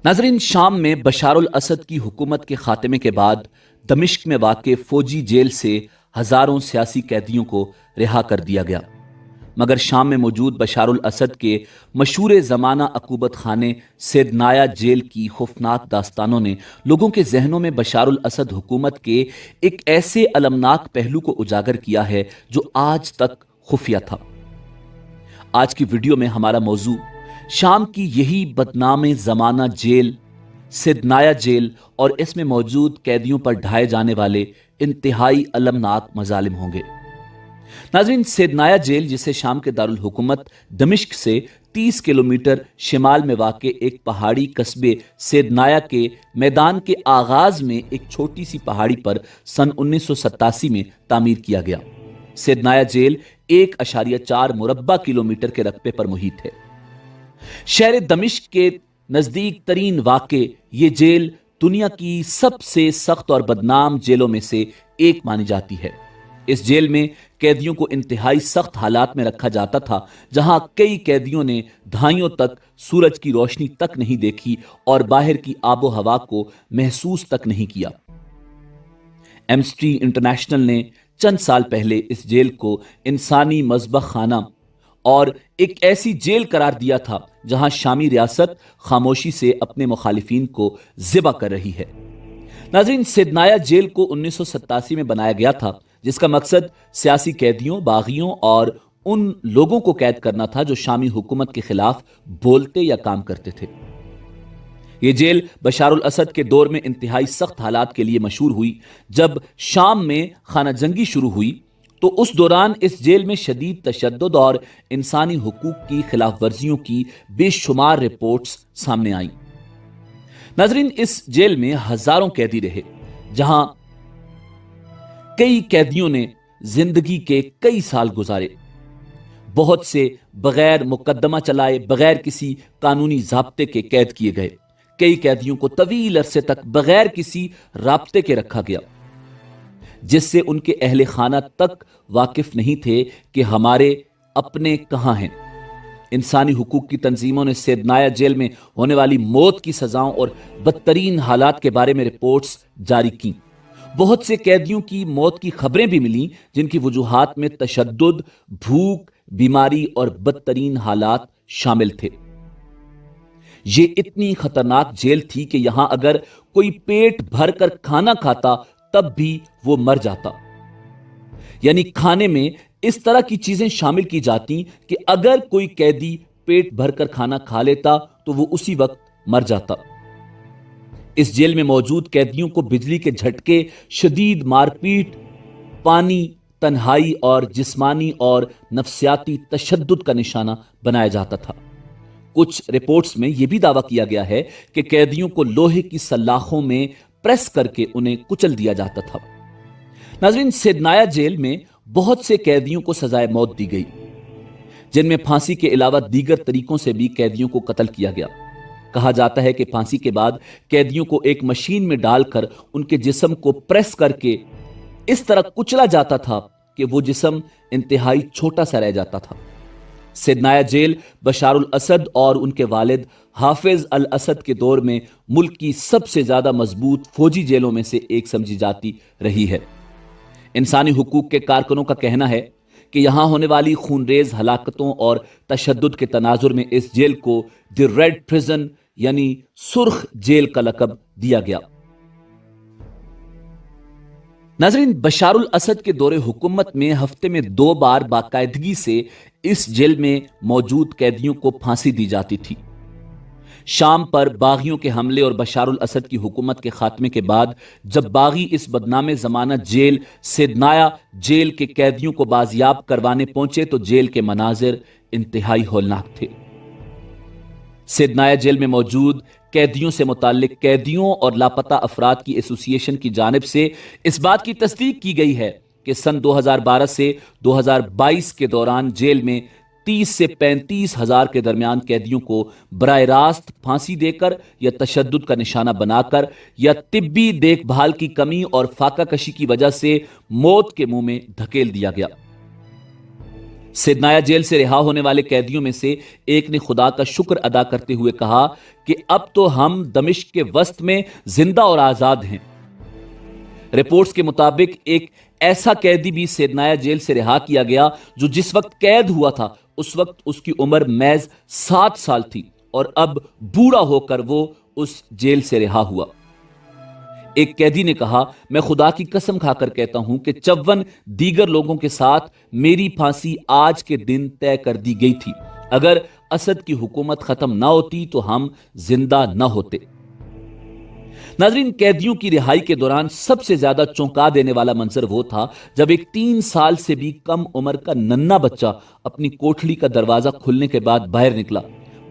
नाजरीन, शाम में बशार अल असद की हुकूमत के खात्मे के बाद दमिश्क में वाक़ फौजी जेल से हज़ारों सियासी कैदियों को रिहा कर दिया गया। मगर शाम में मौजूद बशार अल असद के मशहूर ज़माना अकूबत खाने सेदनाया जेल की खौफनाक दास्तानों ने लोगों के जहनों में बशार अल असद हुकूमत के एक ऐसे अलमनाक पहलू को उजागर किया है जो आज तक खुफिया था। आज की वीडियो में हमारा मौजू शाम की यही बदनाम ज़माना जेल सेदनाया जेल और इसमें मौजूद कैदियों पर ढाए जाने वाले इंतहाई अलमनाक मजालिम होंगे। नाज़रीन, सेदनाया जेल, जिसे शाम के दारुल हुकूमत दमिश्क से 30 किलोमीटर शिमाल में वाक़ एक पहाड़ी कस्बे सेदनाया के मैदान के आगाज में एक छोटी सी पहाड़ी पर सन 1987 में तामीर किया गया। सेदनाया जेल 1.4 मुरब्बा किलोमीटर के रकबे पर मुहित है। शहर दमिश्क के नजदीक तरीन वाक़े ये जेल दुनिया की सबसे सख्त और बदनाम जेलों में से एक मानी जाती है। इस जेल में कैदियों को इंतहाई सख्त हालात में रखा जाता था, जहां कई कैदियों ने दहाइयों तक सूरज की रोशनी तक नहीं देखी और बाहर की आबो हवा को महसूस तक नहीं किया। एम्नेस्टी इंटरनेशनल ने चंद साल पहले इस जेल को इंसानी मज़बख खाना और एक ऐसी जेल करार दिया था जहां शामी रियासत खामोशी से अपने मुखालिफिन को ज़िबा कर रही है। नाज़रीन, सेदनाया जेल को 1987 में बनाया गया था, जिसका मकसद सियासी कैदियों, बागियों और उन लोगों को कैद करना था जो शामी हुकूमत के खिलाफ बोलते या काम करते थे। यह जेल बशार अल असद के दौर में इंतहाई सख्त हालात के लिए मशहूर हुई। जब शाम में खाना जंगी शुरू हुई तो उस दौरान इस जेल में शदीद तशद्दुद और इंसानी हुकूक की खिलाफ वर्जियों की बेशुमार रिपोर्ट्स सामने आईं। नाजरीन, इस जेल में हजारों कैदी रहे, जहां कई कैदियों ने जिंदगी के कई साल गुजारे। बहुत से बगैर मुकदमा चलाए, बगैर किसी कानूनी ज़ाब्ते के कैद किए गए। कई कैदियों को तवील अरसे तक बगैर किसी राब्ते के रखा गया, जिससे उनके अहले खाना तक वाकिफ नहीं थे कि हमारे अपने कहां हैं। इंसानी हुकूक की तंजीमों ने सेदनाया जेल में होने वाली मौत की सजाओं और बदतरीन हालात के बारे में रिपोर्ट्स जारी की। बहुत से कैदियों की मौत की खबरें भी मिलीं, जिनकी वजूहात में तशद्दुद, भूख, बीमारी और बदतरीन हालात शामिल थे। ये इतनी खतरनाक जेल थी कि यहां अगर कोई पेट भरकर खाना खाता तब भी वो मर जाता। यानी खाने में इस तरह की चीजें शामिल की जाती कि अगर कोई कैदी पेट भरकर खाना खा लेता तो वो उसी वक्त मर जाता। इस जेल में मौजूद कैदियों को बिजली के झटके, शदीद मारपीट, पानी, तन्हाई और जिस्मानी और नफ्सियाती तशद्दुद का निशाना बनाया जाता था। कुछ रिपोर्ट्स में यह भी दावा किया गया है कि कैदियों को लोहे की सलाखों में प्रेस करके उन्हें कुचल दिया जाता था। नाज़रीन, सेदनाया जेल में बहुत से कैदियों को सजाए मौत दी गई, जिनमें फांसी के अलावा दीगर तरीकों से भी कैदियों को कत्ल किया गया। कहा जाता है कि फांसी के बाद कैदियों को एक मशीन में डालकर उनके जिस्म को प्रेस करके इस तरह कुचला जाता था कि वो जिस्म इंतहाई छोटा सा रह जाता था। सेदनाया जेल बशार अल असद और उनके वालिद हाफिज अल असद के दौर में मुल्क की सबसे ज्यादा मजबूत फौजी जेलों में से एक समझी जाती रही है। इंसानी हुकूक के कारकुनों का कहना है कि यहां होने वाली खूनरेज हलाकतों और तशद्दुद के तनाजुर में इस जेल को द रेड प्रिजन यानी सुर्ख जेल का लकब दिया गया। नाज़रीन, बशार अल असद के दौरे हुकूमत में हफ्ते में 2 बार बाकायदगी से इस जेल में मौजूद कैदियों को फांसी दी जाती थी। शाम पर बागियों के हमले और बशार अल असद की हुकूमत के खात्मे के बाद जब बागी इस बदनामे ज़माना जेल सेदनाया जेल के कैदियों को बाजियाब करवाने पहुंचे तो जेल के मनाजिर इंतहाई होलनाक थे। सेदनाया जेल में मौजूद कैदियों से मुताल्लिक कैदियों और लापता अफराद की एसोसिएशन की जानिब से इस बात की तस्दीक की गई है कि सन 2012 से 2022 के दौरान जेल में 30 से 35 हजार के दरमियान कैदियों को बराह रास्त फांसी देकर या तशद्दुद का निशाना बनाकर या तिब्बी देखभाल की कमी और फाका कशी की वजह से मौत के मुंह में धकेल दिया गया। सिदनाया जेल से रिहा होने वाले कैदियों में से एक ने खुदा का शुक्र अदा करते हुए कहा कि अब तो हम दमिश्क के वस्त में जिंदा और आजाद हैं। रिपोर्ट्स के मुताबिक एक ऐसा कैदी भी सिदनाया जेल से रिहा किया गया जो जिस वक्त कैद हुआ था उस वक्त उसकी उम्र महज 7 साल थी और अब बूढ़ा होकर वो उस जेल से रिहा हुआ। एक कैदी ने कहा, मैं खुदा की कसम खाकर कहता हूं कि 54 दीगर लोगों के साथ मेरी फांसी आज के दिन तय कर दी गई थी। अगर असद की हुकूमत खत्म ना होती तो हम जिंदा न होते। नाजरीन, कैदियों की रिहाई के दौरान सबसे ज्यादा चौंका देने वाला मंजर वो था जब एक 3 साल से भी कम उम्र का नन्हा बच्चा अपनी कोठड़ी का दरवाजा खुलने के बाद बाहर निकला।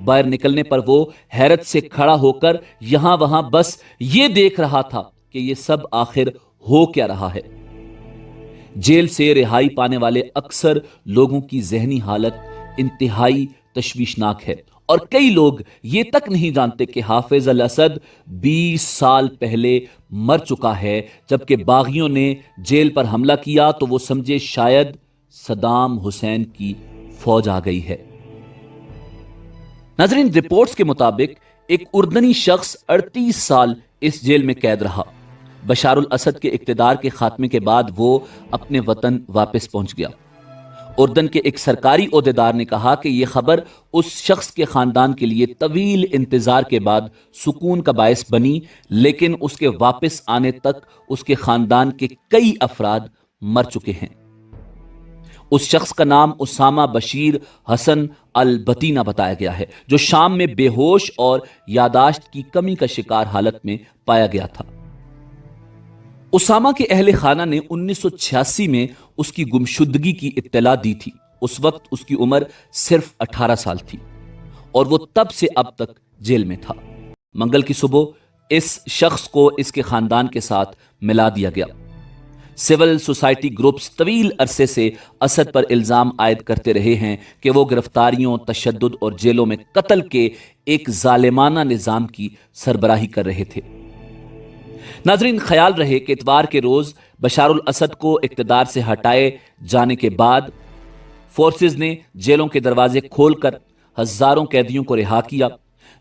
बाहर निकलने पर वो हैरत से खड़ा होकर यहां वहां बस ये देख रहा था कि ये सब आखिर हो क्या रहा है। जेल से रिहाई पाने वाले अक्सर लोगों की जहनी हालत इंतहाई तशवीशनाक है और कई लोग ये तक नहीं जानते कि हाफिज अल असद 20 साल पहले मर चुका है। जबकि बागियों ने जेल पर हमला किया तो वो समझे शायद सदाम हुसैन की फौज आ गई है। नाज़रीन, रिपोर्ट्स के मुताबिक एक उर्दनी शख्स 38 साल इस जेल में कैद रहा। बशारुल असद के इक्तदार के खात्मे के बाद वो अपने वतन वापस पहुंच गया। उर्दन के एक सरकारी ओहदेदार ने कहा कि यह खबर उस शख्स के खानदान के लिए तवील इंतजार के बाद सुकून का बायस बनी, लेकिन उसके वापस आने तक उसके खानदान के कई अफराद मर चुके हैं। उस शख्स का नाम उसामा बशीर हसन अल बतीना बताया गया है, जो शाम में बेहोश और यादाश्त की कमी का शिकार हालत में पाया गया था। उसामा के अहले खाना ने 1986 में उसकी गुमशुदगी की इत्तला दी थी। उस वक्त उसकी उम्र सिर्फ 18 साल थी और वो तब से अब तक जेल में था। मंगल की सुबह इस शख्स को इसके खानदान के साथ मिला दिया गया। सिविल सोसाइटी ग्रुप्स तवील अरसे से असद पर इल्जाम आयद करते रहे हैं कि वो गिरफ्तारियों, तशद्दुद और जेलों में कत्ल के एक जालिमाना निजाम की सरबराही कर रहे थे। नाजरीन, ख्याल रहे कि इतवार के रोज बशारुल असद को इक्तदार से हटाए जाने के बाद फोर्सेज ने जेलों के दरवाजे खोलकर हजारों कैदियों को रिहा किया।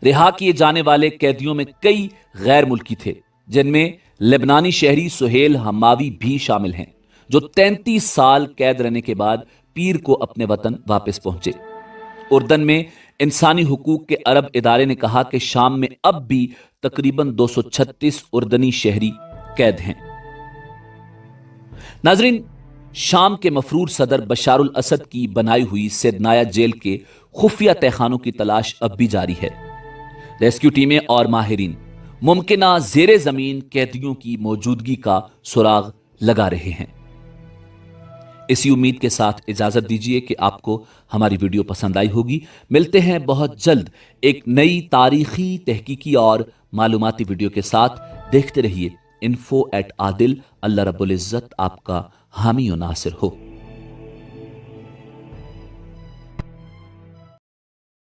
रिहा किए जाने वाले कैदियों में कई गैर मुल्की थे, जिनमें लेबनानी शहरी सुहेल हमावी भी शामिल हैं, जो 33 साल कैद रहने के बाद पीर को अपने वतन वापस पहुंचे। उर्दन में इंसानी हुकूक के अरब इदारे ने कहा कि शाम में अब भी तकरीबन 236 उर्दनी शहरी कैद हैं। नाजरीन, शाम के मफरूर सदर बशारुल असद की बनाई हुई सिदनाया जेल के खुफिया तहखानों की तलाश अब भी जारी है। रेस्क्यू टीमें और माहिरीन मुमकिना जेरे जमीन कैदियों की मौजूदगी का सुराग लगा रहे हैं। इसी उम्मीद के साथ इजाजत दीजिए कि आपको हमारी वीडियो पसंद आई होगी। मिलते हैं बहुत जल्द एक नई तारीखी, तहकीकी और मालूमाती वीडियो के साथ। देखते रहिए info@adil। अल्लाह रब्बुल इज्जत आपका हामी और नासिर हो।